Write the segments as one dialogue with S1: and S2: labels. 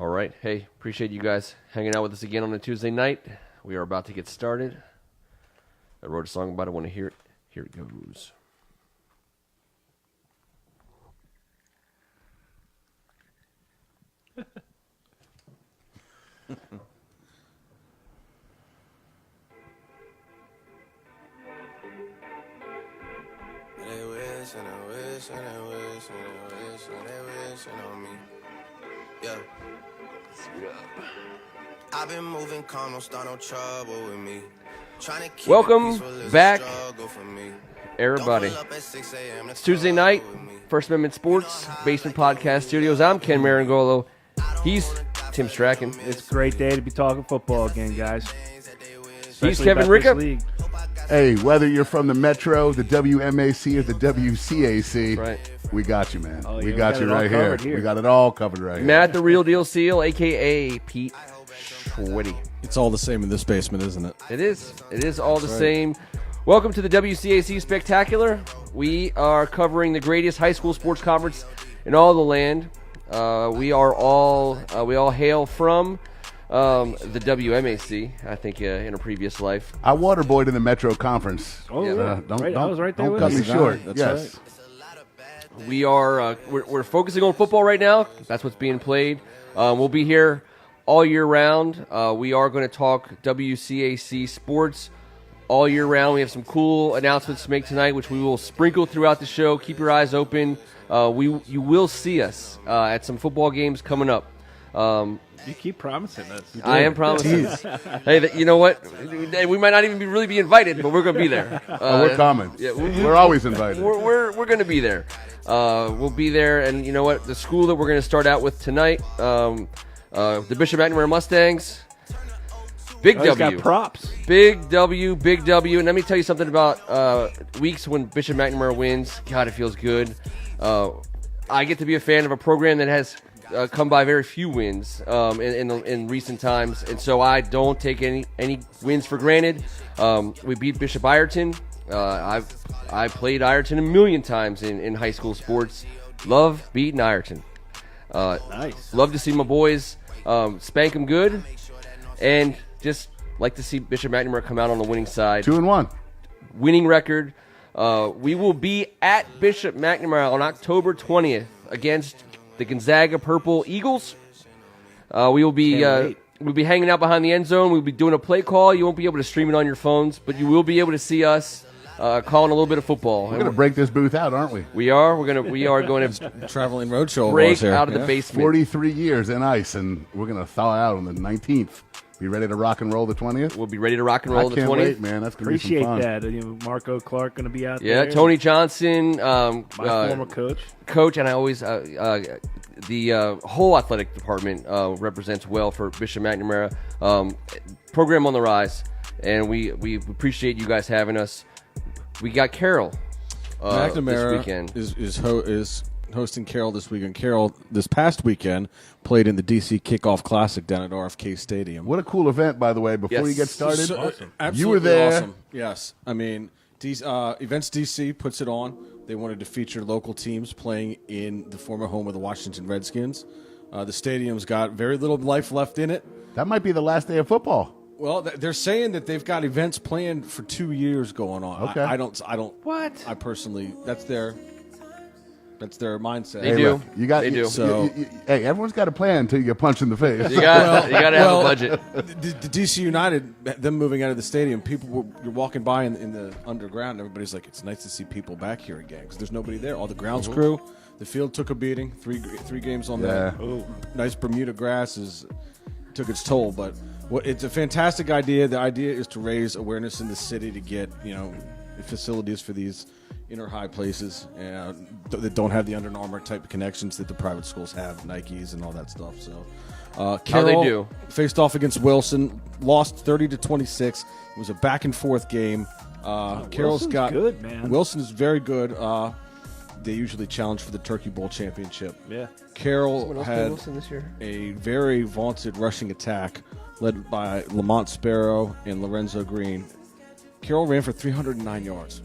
S1: All right. Hey, appreciate you guys hanging out with us again on a Tuesday night. We are about to get started. I wrote a song about it. I want to hear it. Here it goes.
S2: They wish and they wish and they wish and they wish and they wish on me. Yeah. I've been moving calm, don't start no trouble with me. Trying to keep
S1: Welcome back, everybody. It's Tuesday night, First Amendment Sports, Basement Podcast Studios. I'm Ken Marangolo. He's Tim Strachan.
S3: It's a great day to be talking football again, guys.
S1: He's Kevin Ricka.
S4: Hey, whether you're from the Metro, the WMAC, or the WCAC,
S1: right.
S4: We got you, man.
S3: Oh, yeah,
S4: we got you right here. We got it all covered right here.
S1: Matt, the Real Deal Seal, a.k.a. Pete Schwitty.
S5: It's all the same in this basement, isn't it?
S1: It is. It is all the same. Welcome to the WCAC Spectacular. We are covering the greatest high school sports conference in all the land. We all hail from the WMAC, I think, in a previous life.
S4: I waterboyed in the Metro Conference.
S3: Oh, yeah. I was right there
S4: Don't
S3: with
S4: cut
S3: you.
S4: me short.
S5: That's
S4: Yes.
S5: right.
S1: We are we're focusing on football right now. That's what's being played. We'll be here all year round. We are going to talk WCAC sports all year round. We have some cool announcements to make tonight, which we will sprinkle throughout the show. Keep your eyes open. You will see us at some football games coming up.
S3: You keep promising us.
S1: I am promising. Hey, you know what? We might not even really be invited, but we're going to be there.
S4: We're coming.
S1: Yeah,
S4: we're always invited.
S1: We're going to be there. We'll be there, and you know what? The school that we're going to start out with tonight, the Bishop McNamara Mustangs. Big W.
S3: Got props.
S1: Big W, big W. And let me tell you something about weeks when Bishop McNamara wins. God, it feels good. I get to be a fan of a program that has come by very few wins in recent times, and so I don't take any wins for granted. We beat Bishop Ireton. I played Ireton a million times in high school sports. Love beating Ireton.
S3: Nice.
S1: Love to see my boys spank them good, and just like to see Bishop McNamara come out on the winning side.
S4: 2-1.
S1: Winning record. We will be at Bishop McNamara on October 20th against the Gonzaga Purple Eagles. We will be we'll be hanging out behind the end zone. We'll be doing a play call. You won't be able to stream it on your phones, but you will be able to see us calling a little bit of football.
S4: We're going to break this booth out, aren't we?
S1: We are. We are going to
S5: Traveling roadshow
S1: break
S5: here.
S1: out of the basement.
S4: 43 years in ice, and we're going to thaw out on the 19th. Be ready to rock and roll the 20th?
S1: We'll be ready to rock and roll
S4: I
S1: the
S4: can't
S1: 20th.
S4: wait, man. That's going to be some fun.
S3: Appreciate that. Marco Clark going to be out
S1: Yeah,
S3: there.
S1: Tony Johnson,
S3: My former
S1: coach, and I always the whole athletic department represents well for Bishop McNamara. Program on the rise, and we appreciate you guys having us. We got Carroll
S5: McNamara
S1: this weekend.
S5: is hosting Carroll this weekend. Carroll this past weekend played in the DC Kickoff Classic down at RFK Stadium.
S4: What a cool event, by the way. Before
S1: Yes.
S4: you get started,
S3: Awesome.
S5: Absolutely
S4: you were there.
S5: Awesome. Yes, I mean, Events DC puts it on. They wanted to feature local teams playing in the former home of the Washington Redskins. The stadium's got very little life left in it.
S4: That might be the last day of football.
S5: Well, they're saying that they've got events planned for 2 years going on.
S4: Okay.
S5: I don't.
S1: What?
S5: I personally, that's their mindset.
S1: They do.
S4: Look, you got,
S1: They do.
S5: So-
S4: hey, everyone's got a plan until you get punched in the face.
S1: You got to have a budget.
S5: The DC United, them moving out of the stadium, you're walking by in the underground, and everybody's like, it's nice to see people back here again because there's nobody there. All the grounds crew, the field took a beating. Three games on that.
S4: Yeah.
S5: Nice Bermuda grass took its toll, but it's a fantastic idea. The idea is to raise awareness in the city to get facilities for these inner high places that don't have the Under Armour type of connections that the private schools have, Nikes and all that stuff. So Carroll
S1: they do.
S5: faced off against Wilson, lost 30-26. It was a back and forth game. Carroll's
S3: Wilson's good, man.
S5: Wilson is very good. They usually challenge for the Turkey Bowl championship.
S3: Yeah.
S5: Carroll
S1: Someone else play
S5: had
S1: Wilson this year?
S5: a very vaunted rushing attack led by Lamont Sparrow and Lorenzo Green. Carroll ran for 309 yards.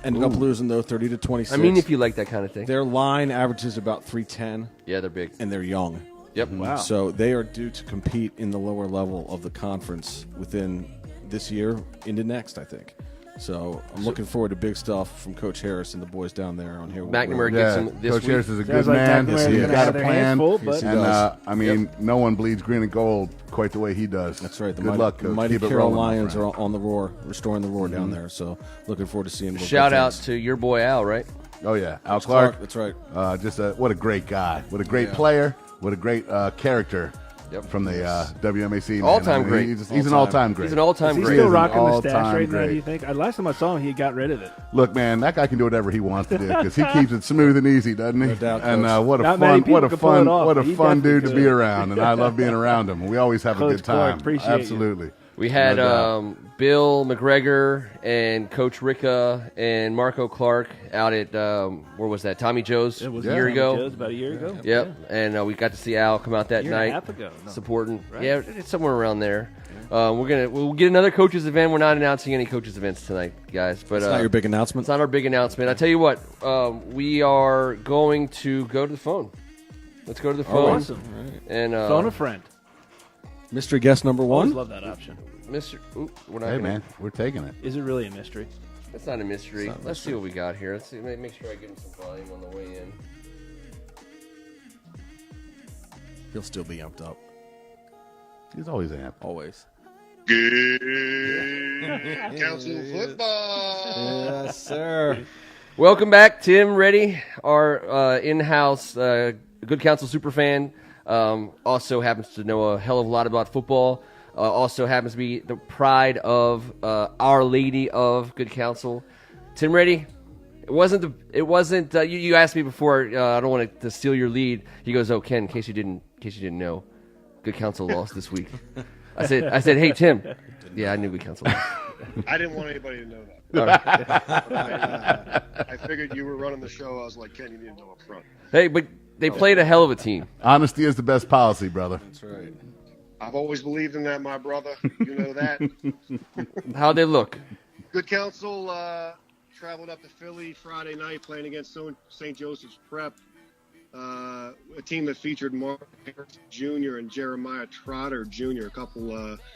S5: Ended up losing, though, 30-26.
S1: I mean, if you like that kind of thing.
S5: Their line averages about 310,
S1: Yeah, they're big.
S5: and they're young.
S1: Yep.
S3: Wow.
S5: So they are due to compete in the lower level of the conference within this year into next, I think. So I'm looking forward to big stuff from Coach Harris and the boys down there on here.
S1: McNamara gets him this
S4: Coach
S1: week.
S4: Harris is a good
S3: Sounds like
S4: man.
S3: McNamara's
S4: He's
S3: gonna
S4: got a
S3: have their hands
S4: plan.
S3: full, but-
S5: Yes, he
S4: And
S5: does.
S4: I mean, no one bleeds green and gold quite the way he does.
S5: That's right. The
S4: Good
S5: mighty,
S4: luck, Coach.
S5: mighty
S4: Keep it
S5: Carroll
S4: rolling, my
S5: Lions
S4: friend.
S5: are on the roar, restoring the roar down there. So looking forward to seeing.
S1: Shout out to your boy Al, right?
S4: Oh yeah, Al Clark.
S5: That's right.
S4: What a great guy. What a great player. What a great character.
S1: Yep.
S4: From the WMAC. man.
S1: All-time great.
S4: He's an all-time great.
S1: He's an all-time
S3: Is he
S1: great.
S3: still
S4: He is an
S3: rocking the stash
S4: all-time
S3: right now,
S4: great.
S3: do you think? Last time I saw him, he got rid of it.
S4: Look, man, that guy can do whatever he wants to do because he keeps it smooth and easy, doesn't he?
S5: No doubt,
S4: and
S5: Coach.
S4: what a
S3: Not many
S4: fun, what a
S3: people can pull it
S4: fun,
S3: off,
S4: what
S3: but
S4: a
S3: he
S4: fun dude to
S3: definitely
S4: be
S3: could.
S4: around, and I love being around him. We always have a
S3: Coach
S4: good time.
S3: Clark, appreciate you.
S4: Absolutely.
S1: We had
S4: No doubt.
S1: Bill McGregor and Coach Ricka and Marco Clark out at where was that? Tommy Joe's
S3: It was
S1: a year
S3: Tommy
S1: ago.
S3: Joe's about a year ago.
S1: Yep, and we got to see Al come out that
S3: Year and a
S1: night,
S3: half ago, no.
S1: supporting.
S3: Right?
S1: Yeah, it's somewhere around there. We'll get another coaches event. We're not announcing any coaches events tonight, guys. But
S5: It's not your big
S1: it's
S5: announcement.
S1: not our big announcement. I tell you what, we are going to go to the phone. Let's go to the phone.
S3: Awesome.
S1: And
S3: Phone a friend.
S5: Mystery guest number
S3: Always
S5: one.
S3: love that option.
S1: Mr. Ooh, we're not
S4: Hey,
S1: gonna-
S4: man, we're taking it.
S3: Is it really a mystery?
S1: It's not a mystery.
S5: It's not a
S1: Let's see
S5: mystery.
S1: what we got here. Let's see. Make sure I give him some volume on the way in.
S5: He'll still be amped up.
S4: He's always amped.
S5: Always.
S6: Good council football.
S5: Yes, sir.
S1: Welcome back, Tim Reddy, our in-house Good Counsel superfan. Also happens to know a hell of a lot about football. Also happens to be the pride of Our Lady of Good Counsel. Tim Reddy, it wasn't. You asked me before. I don't want to steal your lead. He goes, "Oh, Ken, in case you didn't know, Good Counsel lost this week." I said, "Hey, Tim." Yeah, I knew Good Counsel lost.
S6: I didn't want anybody to know that. I figured you were running the show. I was like, Ken, you need to know up front.
S1: Hey, but they played a hell of a team.
S4: Honesty is the best policy, brother.
S5: That's right.
S6: I've always believed in that, my brother. You know that.
S1: How'd they look?
S6: Good counsel traveled up to Philly Friday night playing against St. Joseph's Prep, a team that featured Mark Harris Jr. and Jeremiah Trotter Jr., a couple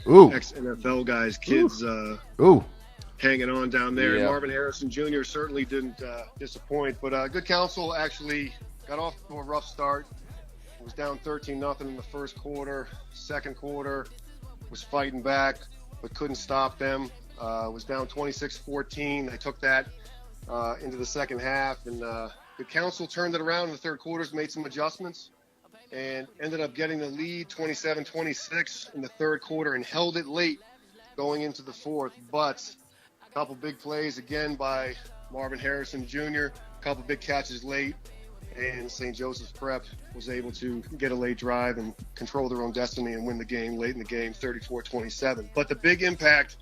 S4: Ooh.
S6: ex-NFL guys, kids
S4: Ooh.
S6: hanging on down there.
S1: Yeah.
S6: Marvin Harrison Jr. certainly didn't disappoint, but Good Counsel actually got off to a rough start. Was down 13-0 in the first quarter. Second quarter was fighting back, but couldn't stop them. Was down 26-14. They took that into the second half, and Good Counsel turned it around in the third quarters, made some adjustments, and ended up getting the lead 27-26 in the third quarter and held it late going into the fourth. But a couple big plays again by Marvin Harrison Jr., a couple big catches late, and St. Joseph's Prep was able to get a late drive and control their own destiny and win the game late in the game, 34-27. But the big impact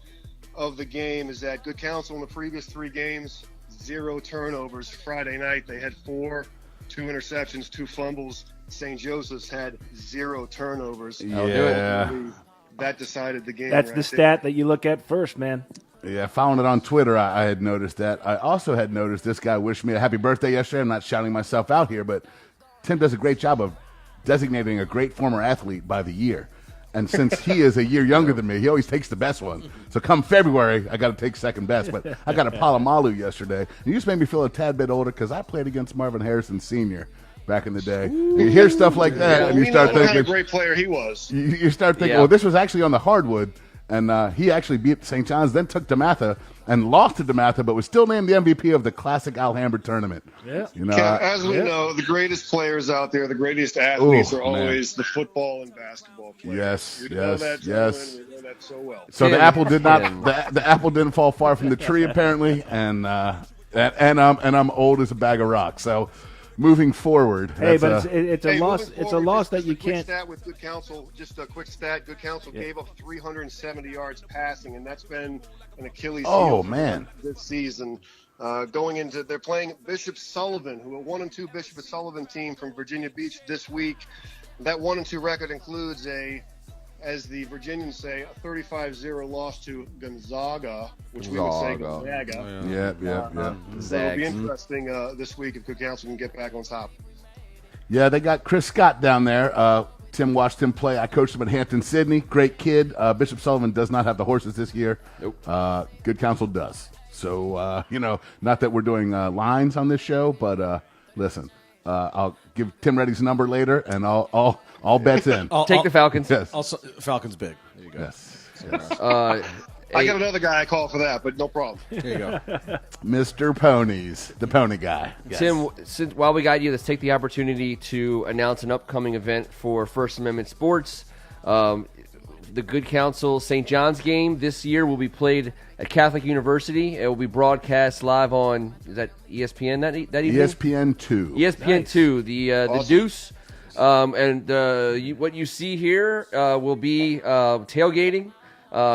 S6: of the game is that Good Counsel in the previous 3 games, 0 turnovers. Friday night they had 4, 2 interceptions, 2 fumbles. St. Joseph's had 0 turnovers.
S4: Yeah.
S6: That decided the game.
S3: That's
S6: right
S3: the
S6: there.
S3: stat that you look at first, man.
S4: Yeah, following it on Twitter, I had noticed that. I also had noticed this guy wished me a happy birthday yesterday. I'm not shouting myself out here, but Tim does a great job of designating a great former athlete by the year. And since he is a year younger than me, he always takes the best one. So come February, I got to take second best. But I got a Palomalu yesterday. And you just made me feel a tad bit older because I played against Marvin Harrison Sr. back in the day. And you hear stuff like that,
S6: Well,
S4: and you
S6: we
S4: start
S6: know what kind
S4: thinking,
S6: of great player he was.
S4: you start thinking,
S1: Yeah.
S4: well, this was actually on the hardwood. And he actually beat St. John's, then took DeMatha and lost to DeMatha, but was still named the MVP of the Classic Alhambra tournament.
S3: Yeah.
S4: You know,
S6: As we know, the greatest players out there, the greatest athletes
S4: Ooh,
S6: are always the football and basketball players.
S4: Yes,
S6: You know
S4: yes,
S6: that, gentlemen.
S4: yes.
S6: We know that so well.
S4: so the
S1: Tim.
S4: apple did not
S1: Tim.
S4: the apple didn't fall far from the tree apparently, and I'm old as a bag of rocks. So moving forward,
S3: Hey,
S4: that's,
S3: but it's a
S6: Hey,
S3: loss.
S6: moving
S3: It's a
S6: forward,
S3: loss
S6: just
S3: that you
S6: a quick
S3: can't.
S6: Stat with Good Counsel, just a quick stat. Good Counsel
S3: Yeah.
S6: gave up 370 yards passing, and that's been an Achilles
S4: Oh,
S6: heel for
S4: man.
S6: them this season. Going into, they're playing Bishop Sullivan, who a 1-2 Bishop Sullivan team from Virginia Beach this week. That 1-2 record includes as the Virginians say, a 35-0 loss to Gonzaga, which we would say
S1: Gonzaga.
S6: Gonzaga.
S4: yeah.
S6: So it'll be
S1: Zags.
S6: interesting this week if Good Counsel can get back on top.
S4: Yeah, they got Chris Scott down there. Tim watched him play. I coached him at Hampton Sydney. Great kid. Bishop Sullivan does not have the horses this year.
S1: Nope.
S4: Good counsel does. So, not that we're doing lines on this show, but listen, I'll give Tim Reddy's number later, and all bets in.
S1: Take the Falcons.
S4: Yes.
S5: Also, Falcons big. There you go.
S4: Yes.
S6: I got another guy I call for that, but no problem.
S5: There you go.
S4: Mr. Ponies, the pony guy. Yes.
S1: Tim, while we got you, let's take the opportunity to announce an upcoming event for First Amendment Sports. The Good Counsel St. John's game this year will be played at Catholic University. It will be broadcast live on, is that ESPN that evening?
S4: ESPN2.
S1: ESPN2, the
S6: Awesome.
S1: Deuce. What you see here will be tailgating,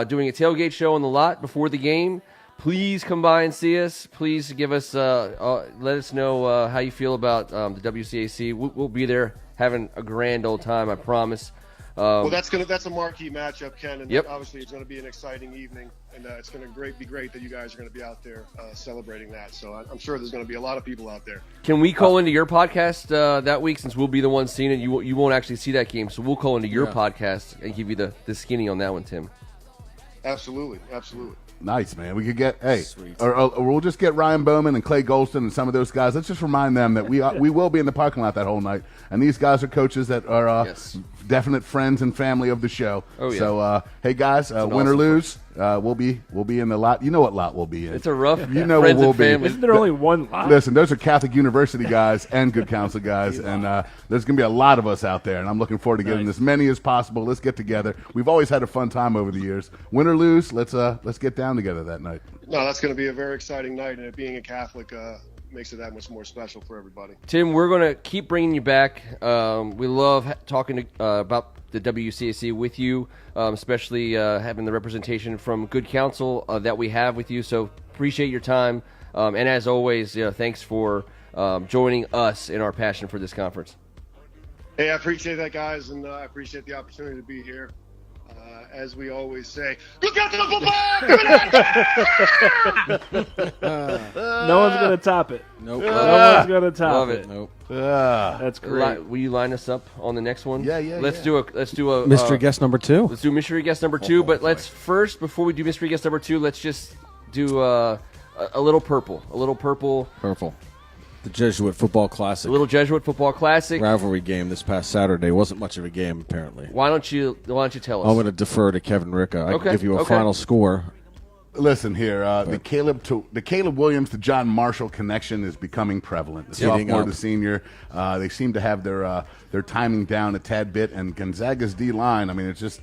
S1: doing a tailgate show on the lot before the game. Please come by and see us. Please give us, let us know how you feel about the WCAC. We'll be there having a grand old time, I promise.
S6: Well, that's a marquee matchup, Ken, and
S1: Yep.
S6: obviously it's going to be an exciting evening, and it's going to be great that you guys are going to be out there celebrating that. So I'm sure there's going to be a lot of people out there.
S1: Can we call into your podcast that week, since we'll be the ones seeing it? You won't actually see that game, so we'll call into your podcast and give you the skinny on that one, Tim.
S6: Absolutely.
S4: Nice, man. We could get or we'll just get Ryan Bowman and Clay Golston and some of those guys. Let's just remind them that we will be in the parking lot that whole night, and these guys are coaches that are
S1: Yes.
S4: definite friends and family of the show.
S1: Oh, yeah.
S4: So hey guys, win or
S1: awesome
S4: lose, we'll be in the lot. You know what lot we'll be in.
S1: It's a rough
S4: You know
S1: friends
S4: what we'll
S1: and
S4: be.
S1: family.
S3: Isn't there only one lot?
S4: Listen, those are Catholic University guys and Good Counsel guys, and there's going to be a lot of us out there, and I'm looking forward to getting as many as possible. Let's get together. We've always had a fun time over the years. Win or lose, let's get down together that night.
S6: No, that's going to be a very exciting night, and it being a Catholic makes it that much more special for everybody.
S1: Tim, we're going to keep bringing you back. We love talking about the WCAC with you, especially having the representation from Good Counsel that we have with you. So appreciate your time. And as always, thanks for joining us in our passion for this conference.
S6: Hey, I appreciate that, guys, and I appreciate the opportunity to be here. As we always say, look out to the football!
S3: No one's going to top it.
S5: Nope.
S3: No one's going to top
S1: Love
S3: it.
S1: it.
S5: Nope.
S3: That's great.
S1: Will you line us up on the next one?
S4: Yeah.
S1: Let's do a
S5: Mystery guest number 2.
S1: Let's do mystery guest number 2. But let's first, before we do mystery guest number 2, let's just do a little purple.
S5: Purple. The Jesuit Football Classic.
S1: A little Jesuit Football Classic.
S5: rivalry game this past Saturday. Wasn't much of a game, apparently.
S1: Why don't you tell us?
S5: I'm going to defer to Kevin Ricca. I
S1: Okay,
S5: can give you a
S1: okay.
S5: final score.
S4: Listen here, the Caleb Williams to John Marshall connection is becoming prevalent. The
S5: Heating
S4: sophomore
S5: up.
S4: to senior, they seem to have their timing down a tad bit. And Gonzaga's D line, I mean, it's just,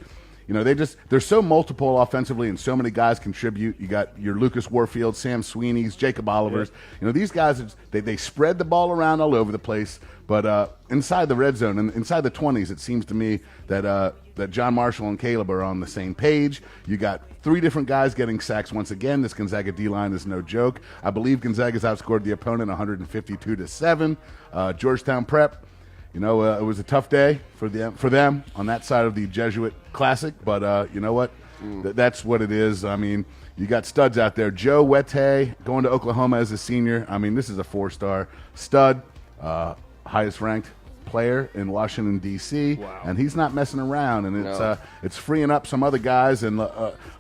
S4: they're so multiple offensively, and so many guys contribute. You got your Lucas Warfield, Sam Sweeney's, Jacob Oliver's. These guys, they spread the ball around all over the place. But inside the red zone and inside the 20s, it seems to me that John Marshall and Caleb are on the same page. You got 3 different guys getting sacks once again. This Gonzaga D-line is no joke. I believe Gonzaga's outscored the opponent 152-7. Georgetown Prep, it was a tough day for them on that side of the Jesuit Classic. But you know what? That's what it is. I mean, you got studs out there. Joe Wete going to Oklahoma as a senior. I mean, this is a 4-star stud, highest ranked player in Washington D.C.
S3: Wow.
S4: And he's not messing around, and it's freeing up some other guys. And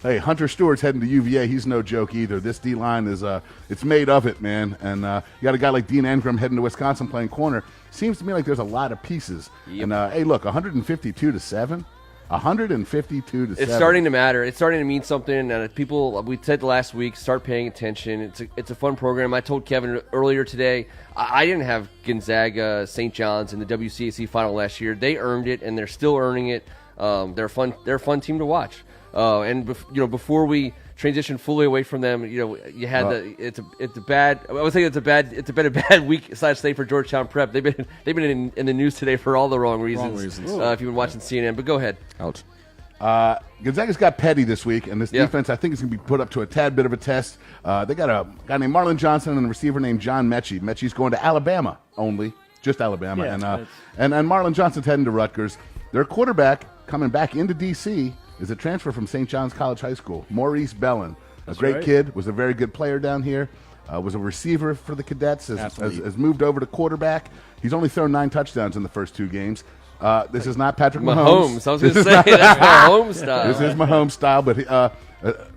S4: hey, Hunter Stewart's heading to UVA. He's no joke either. This D line is it's made of it, man. And you got a guy like Dean Engram heading to Wisconsin playing corner. Seems to me like there's a lot of pieces.
S1: Yep.
S4: And hey, look, 152-7. 152-7.
S1: It's starting to matter. It's starting to mean something. And people, we said last week, start paying attention. It's a fun program. I told Kevin earlier today, I didn't have Gonzaga, St. John's in the WCAC final last year. They earned it, and they're still earning it. They're a fun team to watch. And before we transition fully away from them, you had it's a bad. I would say it's been a bad week /day for Georgetown Prep. They've been in the news today for all the wrong reasons. If you've been watching CNN, but go ahead.
S5: Ouch.
S4: Gonzaga's got Petty this week, and this defense I think is going to be put up to a tad bit of a test. They got a guy named Marlon Johnson and a receiver named John Mechie. Mechie's going to Alabama only, just Alabama,
S3: Yeah,
S4: and Marlon Johnson's heading to Rutgers. Their quarterback coming back into D.C. is a transfer from St. John's College High School, Maurice Bellin. A great
S3: right.
S4: kid, was a very good player down here, was a receiver for the Cadets, has moved over to quarterback. He's only thrown 9 touchdowns in the first 2 games. This is not Patrick
S1: Mahomes.
S4: Mahomes.
S1: I was going to say, that's Mahomes style.
S4: This is Mahomes style, but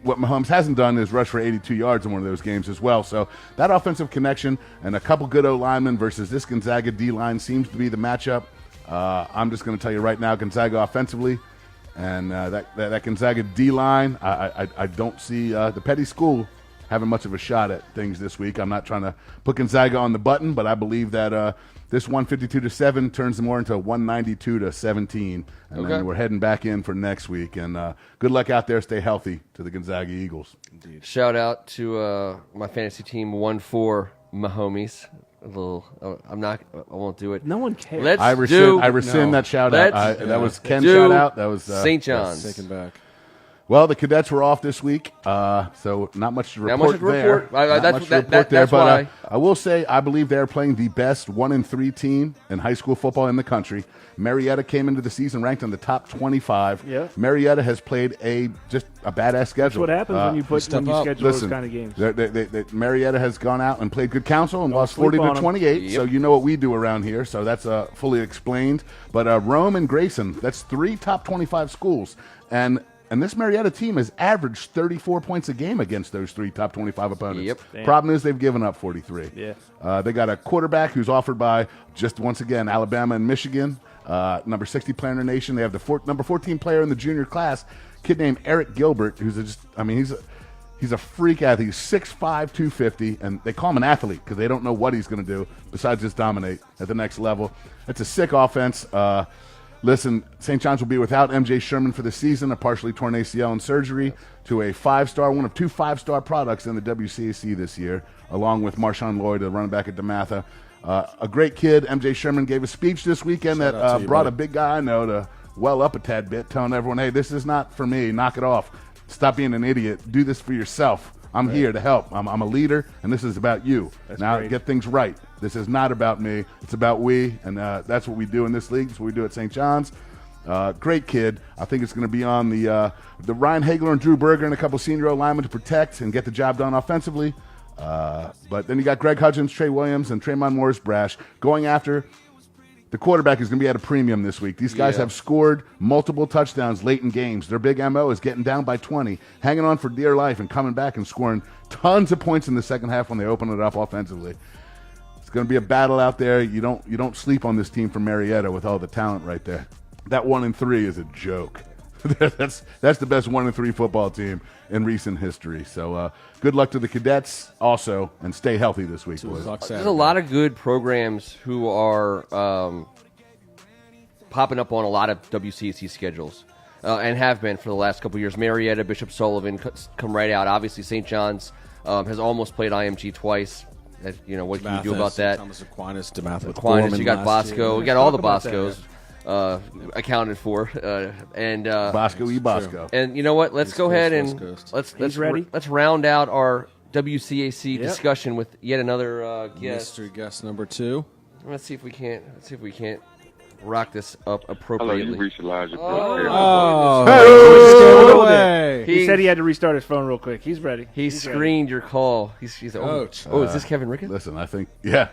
S4: what Mahomes hasn't done is rush for 82 yards in one of those games as well. So that offensive connection and a couple good O-linemen versus this Gonzaga D-line seems to be the matchup. I'm just going to tell you right now, Gonzaga offensively, and that Gonzaga D-line, I don't see the Petty School having much of a shot at things this week. I'm not trying to put Gonzaga on the button, but I believe that this 152-7 turns more into 192-17, and then we're heading back in for next week. And good luck out there. Stay healthy to the Gonzaga Eagles.
S5: Indeed.
S1: Shout out to my fantasy team, 1-4 Mahomies. A little, I won't do it.
S3: No one cares.
S4: I rescind that shout out. That was Ken's shout out. That was
S1: St. John's.
S5: Taken back.
S4: Well, the cadets were off this week, so not much to report there.
S1: That's why.
S4: I will say I believe they're playing the best 1-3 team in high school football in the country. Marietta came into the season ranked in the top 25.
S3: Yeah.
S4: Marietta has played just a badass schedule.
S3: That's what happens when you schedule those kind of games.
S4: Marietta has gone out and played good counsel and lost 40-28. So you know what we do around here. So that's fully explained. But Rome and Grayson, that's 3 top 25 schools, and this Marietta team has averaged 34 points a game against those 3 top 25 opponents.
S1: Yep.
S4: Problem is they've given up 43.
S3: Yeah.
S4: They got a quarterback who's offered by, just once again, Alabama and Michigan. Number 60 player in the nation. They have the number 14 player in the junior class, kid named Eric Gilbert, who's he's a freak athlete. He's 6'5", 250, and they call him an athlete because they don't know what he's going to do besides just dominate at the next level. It's a sick offense. Listen, St. John's will be without M.J. Sherman for the season, a partially torn ACL and surgery, to a 5-star, one of 2 5-star products in the WCAC this year, along with Marshawn Lloyd, the running back at DeMatha. A great kid. M.J. Sherman gave a speech this weekend that brought a big guy I know to well up a tad bit, telling everyone, hey, this is not for me. Knock it off. Stop being an idiot. Do this for yourself. I'm here to help. I'm a leader, and this is about you. Now get things right. This is not about me. It's about we, and that's what we do in this league. That's what we do at St. John's. Great kid. I think it's going to be on the Ryan Hagler and Drew Berger and a couple senior linemen to protect and get the job done offensively. But then you got Greg Hudgens, Trey Williams, and Tremont Morris-Brash going after. The quarterback is going to be at a premium this week. These guys have scored multiple touchdowns late in games. Their big MO is getting down by 20, hanging on for dear life, and coming back and scoring tons of points in the second half when they open it up offensively. It's going to be a battle out there. You don't sleep on this team from Marietta with all the talent right there. That 1-3 is a joke. That's the best 1-3 football team in recent history. So good luck to the cadets also, and stay healthy this week, boys.
S1: There's a lot of good programs who are popping up on a lot of WCAC schedules and have been for the last couple of years. Marietta, Bishop Sullivan come right out. Obviously, St. John's has almost played IMG twice. What can you do about that?
S5: Thomas Aquinas, DeMatha.
S1: Aquinas, you got Bosco. We got all the Boscos. Accounted for, and
S4: Bosco.
S1: And you know what? Let's go ahead and let's round out our WCAC discussion with yet another guest.
S5: Mystery guest number 2.
S1: Let's see if we can't rock this up appropriately.
S7: Hello, you reached Elijah.
S3: He said he had to restart his phone real quick. He's ready.
S1: He screened your call. He's
S5: Coach.
S1: is this Kevin Rickett?
S4: Listen, I think yeah,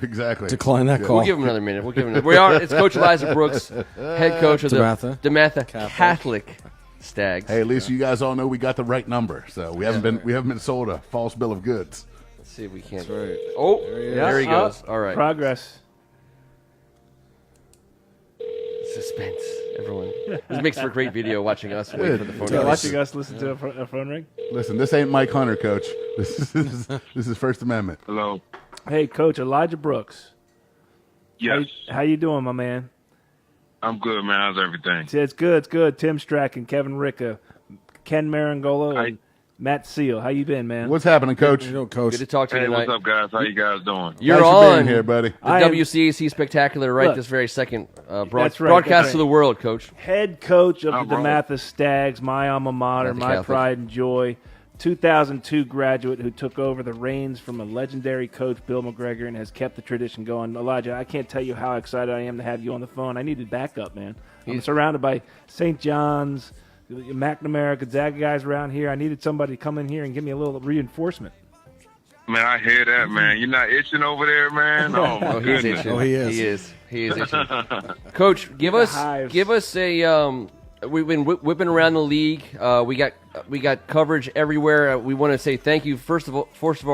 S4: exactly.
S5: Decline that call.
S1: We'll give him another minute. It's Coach Elijah Brooks, head coach of the DeMatha Catholic Stags.
S4: Hey, at least you guys all know we got the right number, so we haven't been sold a false bill of goods.
S1: Let's see if we can't.
S5: That's right.
S1: Oh, there he goes. All right.
S3: Progress.
S1: Suspense, everyone. This makes for a great video watching us wait for the phone.
S3: Yeah, watching us listen to a phone ring.
S4: Listen, this ain't Mike Hunter, Coach. This is First Amendment.
S7: Hello.
S3: Hey, Coach Elijah Brooks.
S7: Yes.
S3: How you doing, my man?
S7: I'm good, man. How's everything?
S3: It's good. Tim Strachan, Kevin Ricka, Ken Marangolo, and Matt Seal. How you been, man?
S4: What's happening, Coach?
S1: Good to talk to you
S7: Hey,
S1: tonight.
S7: what's up, guys? How you guys doing?
S1: You're
S4: Thanks for
S1: on
S4: being here, buddy.
S1: the WCAC Spectacular right this very second. Broadcast to the world, Coach.
S3: Head coach of the
S7: right.
S3: DeMatha Stags, my alma mater, my
S1: Catholic.
S3: pride and joy. 2002 graduate who took over the reins from a legendary coach, Bill McGregor, and has kept the tradition going. Elijah, I can't tell you how excited I am to have you on the phone. I needed backup, man. I'm surrounded by St. John's, McNamara, Gonzaga guys around here. I needed somebody to come in here and give me a little reinforcement.
S7: Man, I hear that, man. You're not itching over there, man. Oh my
S1: He's
S7: goodness.
S1: itching.
S5: Oh, he is.
S1: He is itching. Coach, give us a. We've been whipping around the league. We got coverage everywhere. We want to say thank you first of all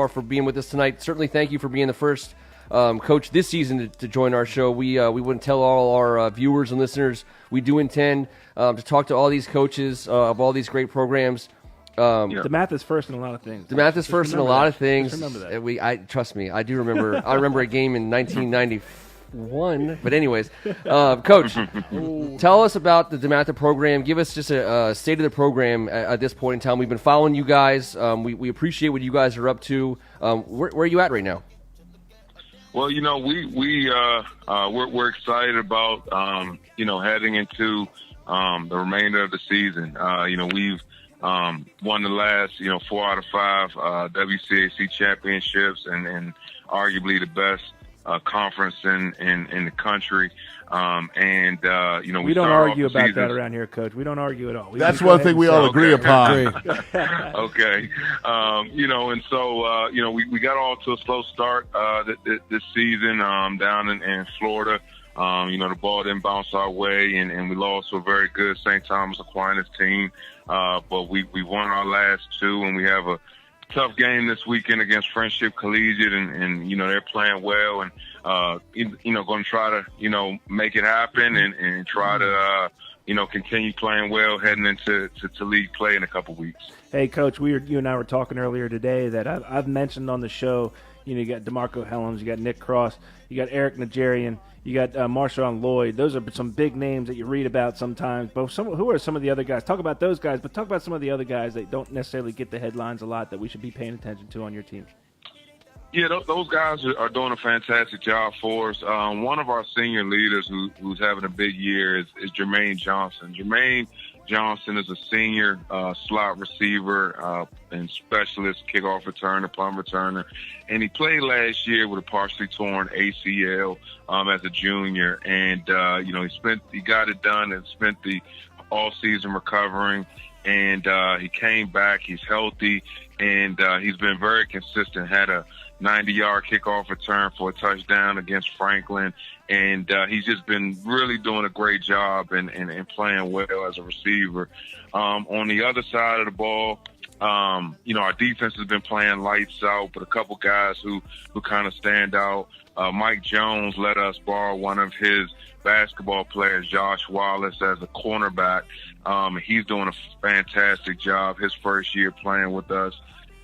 S1: for being with us tonight. Certainly, thank you for being the first coach this season to join our show. We wouldn't tell all our viewers and listeners. We do intend to talk to all these coaches of all these great programs.
S3: The math is first in a lot of things.
S1: The math is first in a lot of things.
S3: Just remember that.
S1: Trust me, I do remember. I remember a game in 1991. But anyways, Coach, tell us about the DeMatha program. Give us just a state of the program at this point in time. We've been following you guys. We appreciate what you guys are up to. Where are you at right now?
S7: Well, we're excited about heading into the remainder of the season. We've won the last 4 out of 5 WCAC championships and arguably the best conference in the country.
S3: We don't argue about that around here, Coach. We don't argue at all.
S4: That's one thing we all agree upon.
S7: Okay. And so, we got off to a slow start this season down in Florida. The ball didn't bounce our way, and we lost to a very good St. Thomas Aquinas team. But we won our last 2, and we have a tough game this weekend against Friendship Collegiate, and they're playing well, and going to try to make it happen and try to continue playing well heading into league play in a couple weeks.
S3: Hey, Coach, you and I were talking earlier today that I've mentioned on the show. You got DeMarco Helms, you got Nick Cross, you got Eric Najarian, you got Marshawn Lloyd. Those are some big names that you read about sometimes. But who are some of the other guys? Talk about those guys, but talk about some of the other guys that don't necessarily get the headlines a lot that we should be paying attention to on your team.
S7: Yeah, those guys are doing a fantastic job for us. One of our senior leaders who's having a big year is Jermaine Johnson. Jermaine Johnson is a senior slot receiver and specialist kickoff returner, punt returner, and he played last year with a partially torn ACL as a junior, and he got it done and spent the all season recovering, and he came back. He's healthy, and he's been very consistent. Had a 90-yard kickoff return for a touchdown against Franklin, and he's just been really doing a great job and playing well as a receiver. On the other side of the ball, our defense has been playing lights out, but a couple guys who kind of stand out. Mike Jones let us borrow one of his basketball players, Josh Wallace, as a cornerback. He's doing a fantastic job his first year playing with us.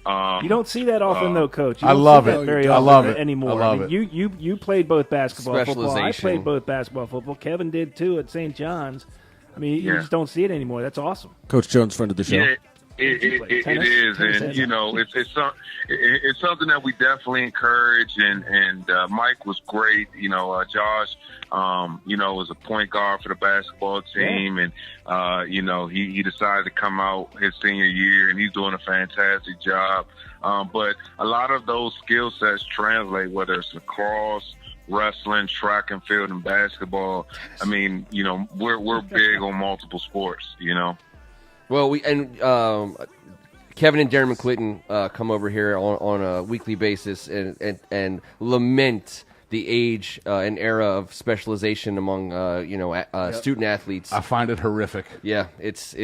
S3: You don't see that often, though, Coach.
S4: I love it.
S3: I
S4: love it
S3: anymore.
S4: I love it.
S3: You played both basketball, football. I
S1: Specialization.
S3: played both basketball, football. Kevin did too at St. John's. I mean, you just don't see it anymore. That's awesome.
S5: Coach Jones, friend of the show.
S7: Yeah, it is, and it's something that we definitely encourage. And Mike was great. Josh, was a point guard for the basketball team, and he decided to come out his senior year, and he's doing a fantastic job. But a lot of those skill sets translate, whether it's lacrosse, wrestling, track and field, and basketball. I mean, we're big on multiple sports.
S1: Well, Kevin and Darren McClinton come over here on a weekly basis and lament the age and era of specialization among student athletes.
S4: I find it horrific.
S1: Yeah, it's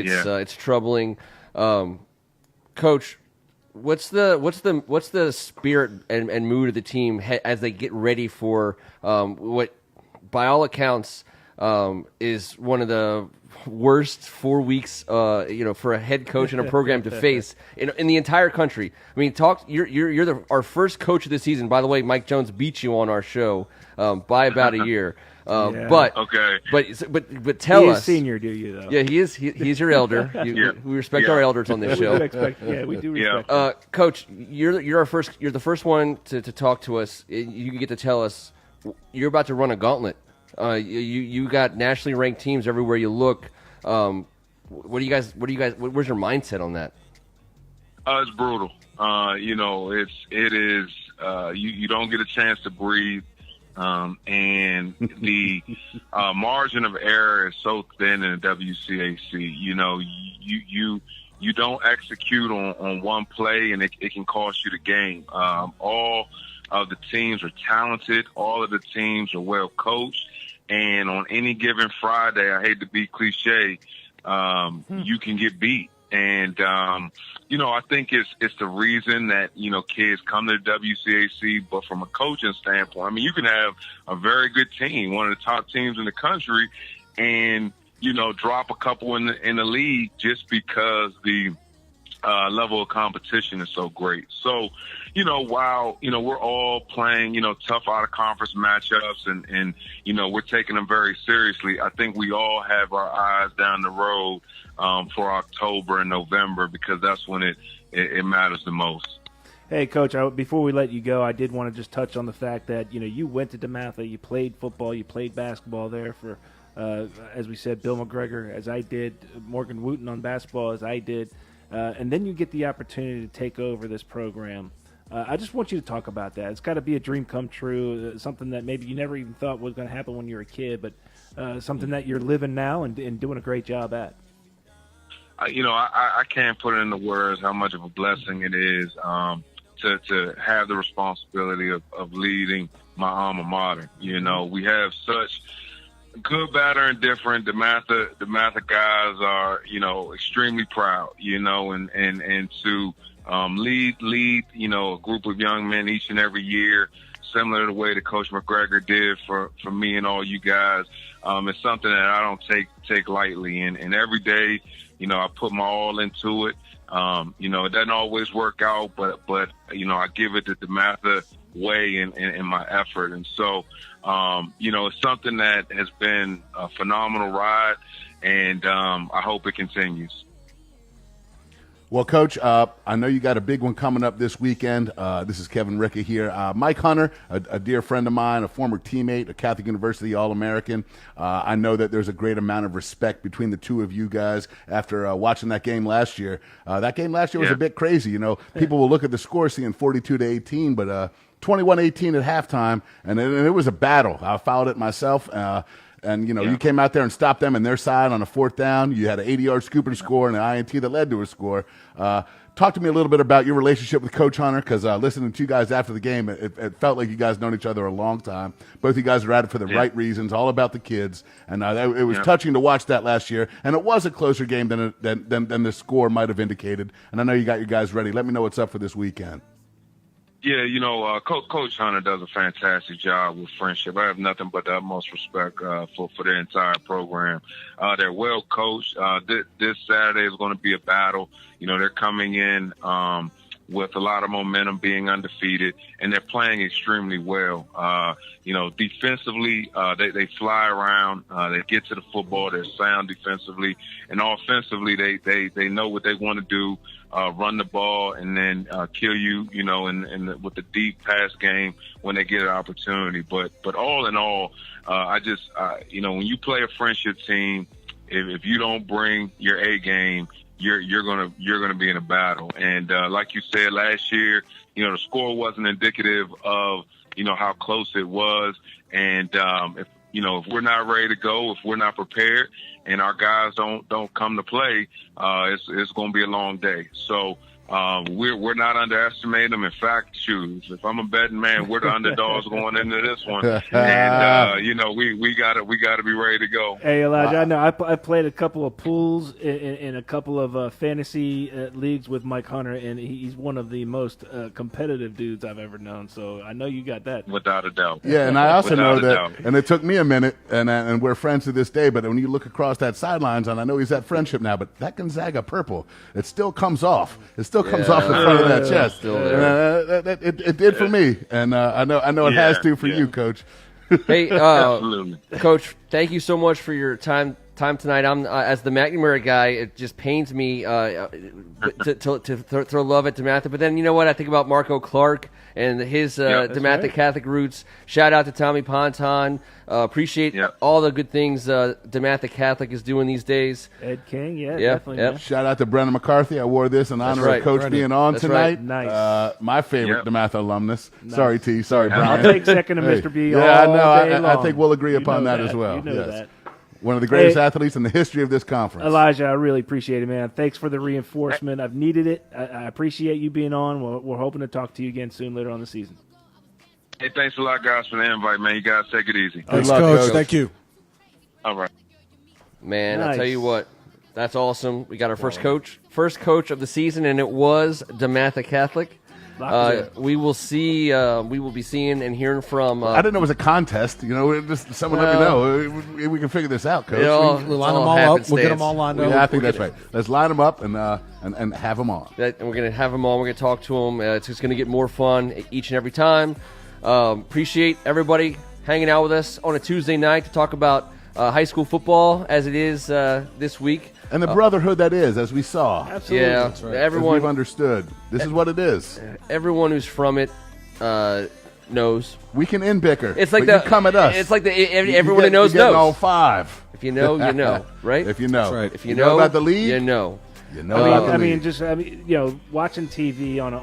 S1: troubling. Coach, what's the spirit and mood of the team as they get ready for what, by all accounts, is one of the worst 4 weeks, for a head coach and a program to face in the entire country. I mean, you're our first coach of the season. By the way, Mike Jones beat you on our show by about a year. But tell us,
S3: He is senior, do you though?
S1: Yeah, he is. He's your elder. We respect our elders on this show.
S3: We do respect.
S1: Coach, you're the first one to talk to us. You get to tell us you're about to run a gauntlet. You got nationally ranked teams everywhere you look. What do you guys? Where's your mindset on that?
S7: It's brutal. It is. You don't get a chance to breathe, and the margin of error is so thin in the WCAC. you don't execute on one play, and it can cost you the game. All of the teams are talented. All of the teams are well coached. And on any given Friday, I hate to be cliche, you can get beat. And, I think it's the reason that, kids come to the WCAC, but from a coaching standpoint, you can have a very good team, one of the top teams in the country, and, drop a couple in the league just because the level of competition is so great. So, while, we're all playing, tough out-of-conference matchups and, we're taking them very seriously, I think we all have our eyes down the road for October and November, because that's when it matters the most.
S3: Hey, Coach, before we let you go, I did want to just touch on the fact that, you went to DeMatha, you played football, you played basketball there for, as we said, Bill McGregor, as I did, Morgan Wooten on basketball, as I did, and then you get the opportunity to take over this program. I just want you to talk about that. It's got to be a dream come true, something that maybe you never even thought was going to happen when you were a kid, but something that you're living now and doing a great job at.
S7: I can't put it into words how much of a blessing it is to have the responsibility of leading my alma mater. We have such good, bad, or indifferent. DeMatha guys are, extremely proud, and to lead, a group of young men each and every year, similar to the way that Coach McGregor did for me and all you guys. It's something that I don't take lightly, and every day, I put my all into it. It doesn't always work out, but I give it the DeMatha way in my effort. And so, it's something that has been a phenomenal ride, and I hope it continues.
S4: Well, Coach, I know you got a big one coming up this weekend. This is Kevin Ricka here. Mike Hunter, a dear friend of mine, a former teammate, a Catholic University All-American. I know that there's a great amount of respect between the two of you guys after watching that game last year. That game last year was a bit crazy. People will look at the score seeing 42-18, but 21-18 at halftime, and it was a battle. I followed it myself. You came out there and stopped them in their side on a fourth down. You had an 80-yard scoop and score and an INT that led to a score. Talk to me a little bit about your relationship with Coach Hunter, because listening to you guys after the game, it felt like you guys known each other a long time. Both of you guys were at it for the right reasons, all about the kids. And it was touching to watch that last year. And it was a closer game than the score might have indicated. And I know you got your guys ready. Let me know what's up for this weekend.
S7: Yeah, Coach Hunter does a fantastic job with friendship. I have nothing but the utmost respect for their entire program. They're well coached. This Saturday is going to be a battle. They're coming in with a lot of momentum, being undefeated, and they're playing extremely well. Defensively, they fly around. They get to the football. They're sound defensively, and offensively, they know what they want to do. Run the ball and then kill you, with the deep pass game when they get an opportunity. But all in all, when you play a friendship team, if you don't bring your A game, you're gonna be in a battle. And like you said last year, the score wasn't indicative of how close it was. And if we're not ready to go, if we're not prepared, and our guys don't come to play, it's going to be a long day. So we're not underestimating them. In fact, if I'm a betting man, we're the underdogs going into this one, and we gotta be ready to go.
S3: Hey, Elijah, I know I played a couple of pools in a couple of fantasy leagues with Mike Hunter, and he's one of the most competitive dudes I've ever known. So I know you got that,
S7: without a doubt.
S4: Yeah, and I also know that, and it took me a minute, and we're friends to this day. But when you look across that sidelines, and I know he's at friendship now, but that Gonzaga purple, it still comes off. It still comes off the front of that chest. It did for me, and I know it has to for you, Coach.
S1: Hey, Coach, thank you so much for your time tonight. I'm as the McNamara guy, it just pains me to throw love at DeMatha. But then you know what? I think about Marco Clark and his DeMatha Catholic roots. Shout out to Tommy Ponton. Appreciate all the good things DeMatha Catholic is doing these days.
S3: Ed King, definitely. Yeah.
S4: Shout out to Brennan McCarthy. I wore this in honor of Coach being on tonight.
S3: Right. Nice.
S4: My favorite DeMatha alumnus. Nice. Sorry, T. Sorry, Brian.
S3: I'll take second to Mr. B.
S4: I know. I think we'll agree upon that as well.
S3: You know that.
S4: One of the greatest athletes in the history of this conference.
S3: Elijah, I really appreciate it, man. Thanks for the reinforcement. I've needed it. I appreciate you being on. We're hoping to talk to you again soon later on the season.
S7: Hey, thanks a lot, guys, for the invite, man. You guys take it easy.
S5: Thanks,
S4: luck,
S5: Coach.
S4: Coach.
S5: Thank you.
S7: All right.
S1: Man,
S3: Nice.
S1: I'll tell you what. That's awesome. We got our first coach of the season, and it was DeMatha Catholic. We will see. We will be seeing and hearing from.
S4: I didn't know it was a contest. Just someone let me know. We can figure this out, Coach.
S5: We'll line them all up. We'll get them all lined up.
S4: Yeah, I think that's right. Let's line them up and have them on.
S1: And we're going to have them on. We're going to talk to them. It's just going to get more fun each and every time. Appreciate everybody hanging out with us on a Tuesday night to talk about high school football as it is this week.
S4: And the brotherhood that is, as we saw.
S3: Absolutely.
S1: Yeah,
S5: That's right.
S4: As
S1: everyone.
S4: we've understood. This is what it is.
S1: Everyone who's from it knows.
S4: We can end bicker.
S1: It's like
S4: but you come at us.
S1: It's like everyone who knows
S4: you're getting
S1: knows.
S4: all 5.
S1: If you know, you know, right?
S4: If you know.
S5: That's right.
S1: If you know
S4: about the league,
S1: you know.
S4: you know about the
S3: I
S4: league.
S3: mean, watching TV on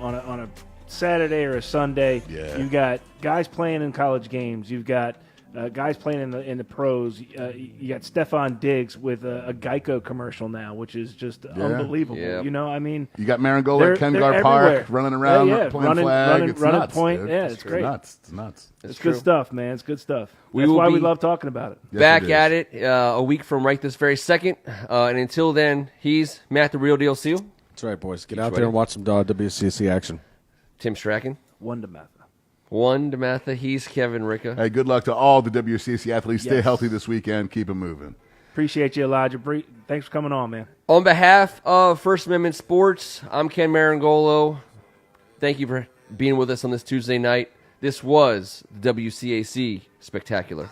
S3: a Saturday or a Sunday.
S4: Yeah.
S3: You've got guys playing in college games. You've got guys playing in the pros. You got Stephon Diggs with a Geico commercial now, which is just unbelievable.
S1: Yeah.
S3: I mean,
S4: You got Marangola
S3: they're
S4: at Kengar Park
S3: everywhere.
S4: running around
S3: Yeah,
S4: playing
S3: running-
S4: flag.
S3: running-
S4: It's
S3: running
S4: nuts,
S3: point.
S4: dude.
S3: Yeah, it's great.
S4: It's nuts.
S3: it's
S1: true.
S3: good stuff, man. It's good stuff.
S1: We
S3: That's
S1: will
S3: why we
S1: be
S3: love talking about it.
S4: Yes,
S1: Back
S4: it is.
S1: at it a week from right this very second. And until then, he's Matt the Real Deal Seal,
S5: That's right, boys. Get out there and watch some WCAC action.
S1: Tim Strachan.
S3: One to Matha.
S1: One DeMatha, he's Kevin Ricka.
S4: Hey, good luck to all the WCAC athletes. Stay
S3: Yes.
S4: healthy this weekend. Keep it moving.
S3: Appreciate you, Elijah. Thanks for coming on, man.
S1: On behalf of First Amendment Sports, I'm Ken Marangolo. Thank you for being with us on this Tuesday night. This was the WCAC Spectacular.